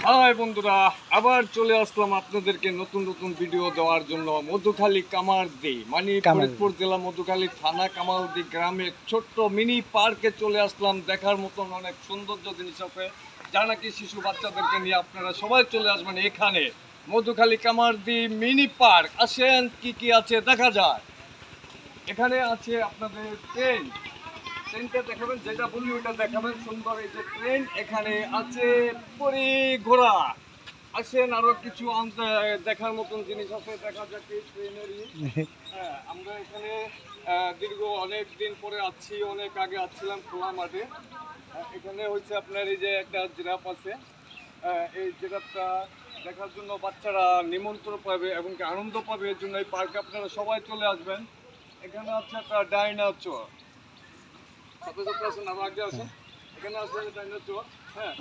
High বন্ধুরা, আবার চলে আসলাম আপনাদেরকে নতুন নতুন ভিডিও দেওয়ার জন্য। মধুখালী কামারদি মানে ফরিদপুর জেলা মধুখালী থানা কামারদি গ্রামের ছোট্ট মিনি পার্কে চলে আসলাম। দেখার মতন অনেক সৌন্দর্য জিনিস আছে, যা নাকি শিশু বাচ্চাদেরকে নিয়ে আপনারা সবাই চলে আসবেন এখানে মধুখালী কামারদি মিনি পার্ক। আসেন, কি কি আছে দেখা যায়। এখানে আছে আপনাদের ট্রেনটা দেখাবেন, যেটা বলি ওটা দেখাবেন। সুন্দর এই যে ট্রেন, এখানে আছে পরি ঘোড়া। আসেন, আরো কিছু দেখার মতন জিনিস আছে, দেখা যাক এই ট্রেনেরই। হ্যাঁ, আমরা এখানে দীর্ঘ অনেক দিন পরে আছি, অনেক আগে আসছিলাম খোলা মাঠে। এখানে হচ্ছে আপনার এই যে একটা জিরাফ আছে, এই জিরাফটা দেখার জন্য বাচ্চারা নিমন্ত্রণ পাবে এবং কি আনন্দ পাবে, এর জন্য এই পার্কে আপনারা সবাই চলে আসবেন। এখানে আছে একটা ডাইনোসর, এখানে আছে ডাইনোসর। হ্যাঁ,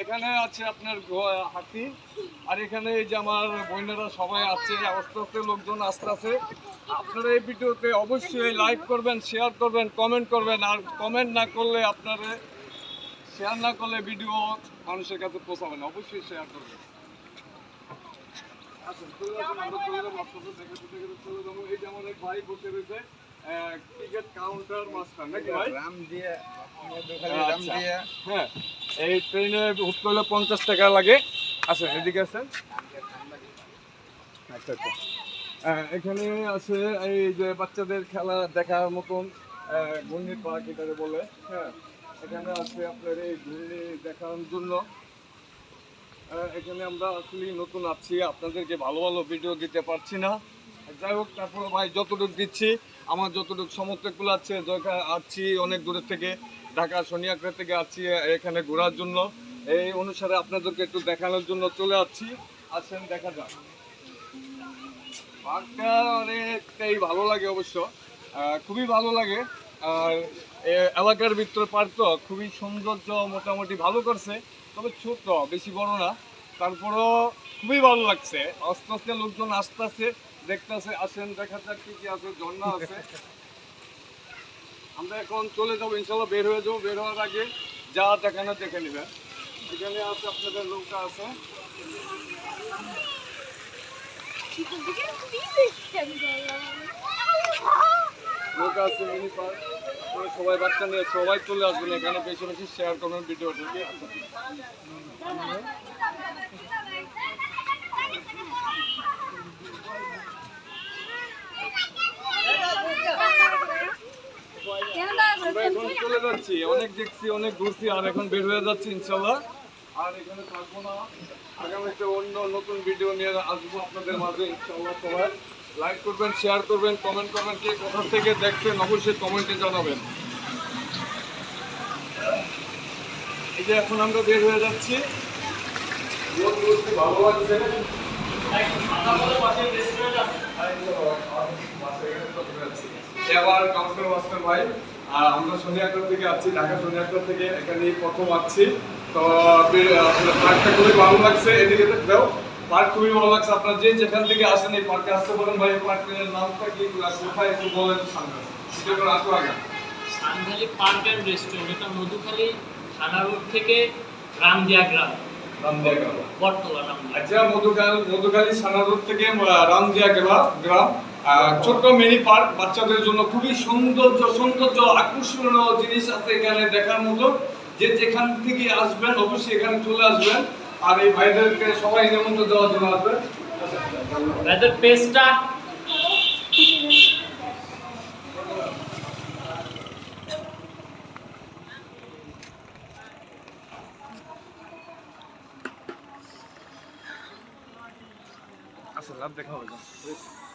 এখানে আছে আপনার হাতি। আর এখানে এই যে আমার বোনেরা সবাই আছে, আস্তে আস্তে লোকজন আস্তে আস্তে। আপনারা এই ভিডিওতে অবশ্যই লাইক করবেন, শেয়ার করবেন, কমেন্ট করবেন। আর কমেন্ট না করলে, আপনারা শেয়ার না করলে ভিডিও মানুষের কাছে পৌঁছাবে না। অবশ্যই শেয়ার করবেন। আচ্ছা, চলে আসুন, আমরা চলে যাবো আপনাদের দেখাতে দেখাতে চলে যাবো। এই যে আমার এক ভাই বসে রয়েছে, টিকিট কাউন্টার মাস্টার নাকি ভাই? আচ্ছা, হ্যাঁ, এই ট্রেনে হুট করলে 50 টাকা লাগে। আচ্ছা, এদিকে আছেন। আচ্ছা আচ্ছা, এখানে আছে এই যে বাচ্চাদের খেলা দেখার মতন ঘূর্ণির পার্ক এটাকে বলে। হ্যাঁ, এখানে আছে আপনার এই ঘূর্ণি দেখার জন্য। এখানে আমরা আসলে নতুন আছি, আপনাদেরকে ভালো ভালো ভিডিও দিতে পারছি না। যাই হোক, তারপরে ভাই যতটুকু দিচ্ছি, আমার যতটুকু সমর্থকগুলো আছে, আছি অনেক দূরের থেকে, ঢাকা সোনিয়াকড়া থেকে আছি এখানে ঘোরার জন্য। এই অনুসারে আপনাদেরকে একটু দেখানোর জন্য চলে আসছি। আসেন, দেখা যাক পার্কটা। অনেকটাই ভালো লাগে অবশ্য, খুবই ভালো লাগে। আর এলাকার ভিতরে পার্ক তো খুবই সৌন্দর্য মোটামুটি ভালো করছে, তবে ছোট, বেশি বড় না। তারপরও খুবই ভালো লাগছে। আস্তে আস্তে লোকজন আসতেছে, দেখতেছে। আসেন, দেখা যাক কি কি আছে। ঝর্ণা আছে। আমরা এখন চলে যাবো ইনশাল্লাহ, বের হয়ে যাবো। বের হওয়ার আগে যা দেখানো দেখে নেবেন। এখানে আছে আপনাদের নৌকা আছে। নৌকা আছে, মিনি পার্ক। সবাই বাচ্চা নিয়ে সবাই চলে আসবেন এখানে, বেশি বেশি শেয়ার করবেন ভিডিওটাকে। আমরা এখন চলে যাচ্ছি, অনেক দেখছি, অনেক ঘুরছি, আর এখন বের হয়ে যাচ্ছি ইনশাল্লাহ। আর এখানে থাকবো না, আগামীতে অন্য নতুন ভিডিও নিয়ে আসবো আপনাদের মাঝে ইনশাল্লাহ। সবাই লাইক করবেন, শেয়ার করবেন, কমেন্ট করবেন। কে কোথা থেকে দেখছেন অবশ্যই কমেন্টে জানাবেন। এই যে এখন আমরা বের হয়ে যাচ্ছি, ভালো লাগছে। আবার কাউন্টার মাস্টার ভাই, আমরা সোনিয়াকড়া থেকে আসছি, ঢাকা সোনিয়াকড়া থেকে এখানে প্রথম আসছি। তো পার্কটা খুবই ভালো লাগছে। এদিকে দাও, পার্ক খুবই ভালো লাগছে। আপনার যে যেখান থেকে আসেন এই পার্কে আসতে পারেন। ভাই, পার্কের নামটা কি, কোথায় একটু বলেন। সানভ্যালি পার্ক অ্যান্ড রেস্টুরেন্ট, এটা মধুখালী থানা রোড থেকে রামদিয়া গ্রাম, বটতলা রামদিয়া। আচ্ছা, মধুখালী থানা রোড থেকে রামদিয়া গ্রাম। ছোট্ট মিনি পার্ক, বাচ্চাদের জন্য খুবই সৌন্দর্য আকর্ষণীয় জিনিস আছে এখানে দেখার মতো। যে যেখান থেকে আসবেন অবশ্যই এখানে চলে আসবেন। আর এই ভাইদেরকে সবাই নিমন্ত্রণ দেওয়ার জন্য আসবেন। ভাইদের পেজটা আসলে দেখা হবে।